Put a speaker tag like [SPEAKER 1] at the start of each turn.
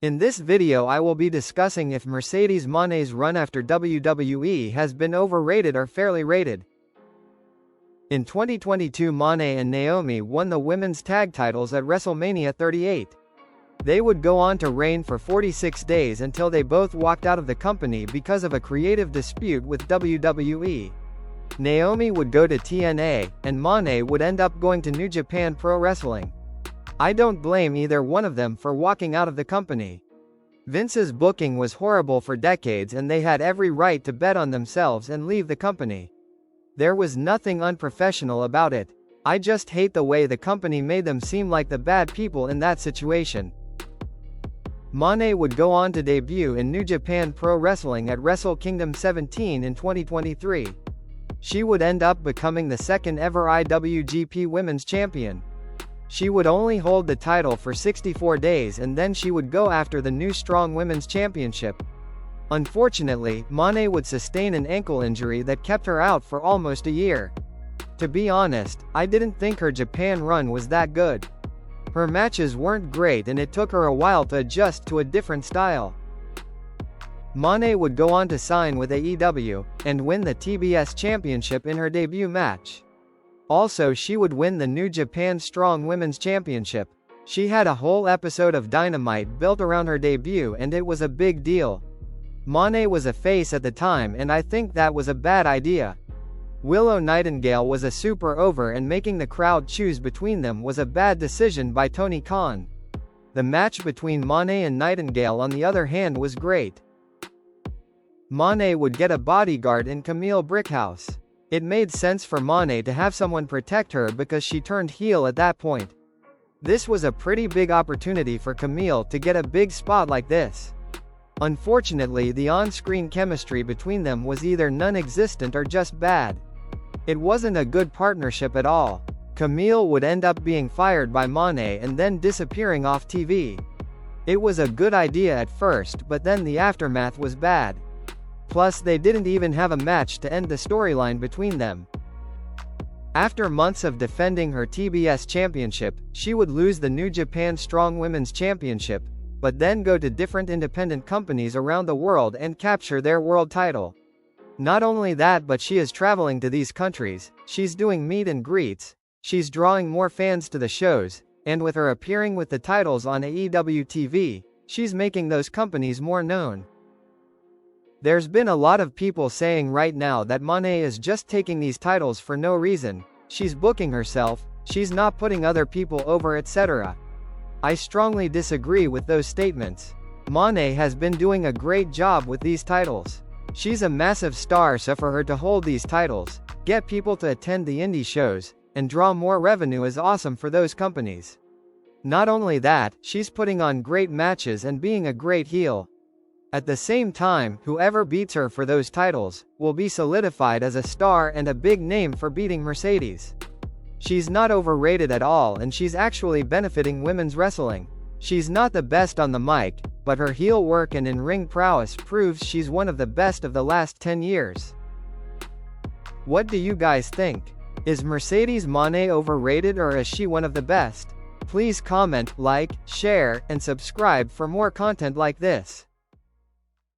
[SPEAKER 1] In this video I will be discussing if Mercedes Moné's run after WWE has been overrated or fairly rated. In 2022, Mone and Naomi won the women's tag titles at WrestleMania 38. They would go on to reign for 46 days until they both walked out of the company because of a creative dispute with WWE. Naomi would go to TNA, and Mone would end up going to New Japan Pro Wrestling. I don't blame either one of them for walking out of the company. Vince's booking was horrible for decades and they had every right to bet on themselves and leave the company. There was nothing unprofessional about it. I just hate the way the company made them seem like the bad people in that situation. Mone would go on to debut in New Japan Pro Wrestling at Wrestle Kingdom 17 in 2023. She would end up becoming the second ever IWGP Women's Champion. She would only hold the title for 64 days and then she would go after the new Strong Women's Championship. Unfortunately, Mone would sustain an ankle injury that kept her out for almost a year. To be honest, I didn't think her Japan run was that good. Her matches weren't great and it took her a while to adjust to a different style. Mone would go on to sign with AEW, and win the TBS Championship in her debut match. Also, she would win the New Japan Strong Women's Championship. She had a whole episode of Dynamite built around her debut and it was a big deal. Mone was a face at the time and I think that was a bad idea. Willow Nightingale was a super over and making the crowd choose between them was a bad decision by Tony Khan. The match between Mone and Nightingale on the other hand was great. Mone would get a bodyguard in Camille Brickhouse. It made sense for Mone to have someone protect her because she turned heel at that point. This was a pretty big opportunity for Camille to get a big spot like this. Unfortunately, the on-screen chemistry between them was either non-existent or just bad. It wasn't a good partnership at all. Camille would end up being fired by Mone and then disappearing off TV. It was a good idea at first, but then the aftermath was bad. Plus, they didn't even have a match to end the storyline between them. After months of defending her TBS championship, she would lose the New Japan Strong Women's Championship, but then go to different independent companies around the world and capture their world title. Not only that, but she is traveling to these countries, she's doing meet and greets, she's drawing more fans to the shows, and with her appearing with the titles on AEW TV, she's making those companies more known. There's been a lot of people saying right now that Mone is just taking these titles for no reason, she's booking herself, she's not putting other people over, etc. I strongly disagree with those statements. Mone has been doing a great job with these titles. She's a massive star, so for her to hold these titles, get people to attend the indie shows, and draw more revenue is awesome for those companies. Not only that, she's putting on great matches and being a great heel. At the same time, whoever beats her for those titles, will be solidified as a star and a big name for beating Mercedes. She's not overrated at all and she's actually benefiting women's wrestling. She's not the best on the mic, but her heel work and in-ring prowess proves she's one of the best of the last 10 years. What do you guys think? Is Mercedes Mone overrated or is she one of the best? Please comment, like, share, and subscribe for more content like this.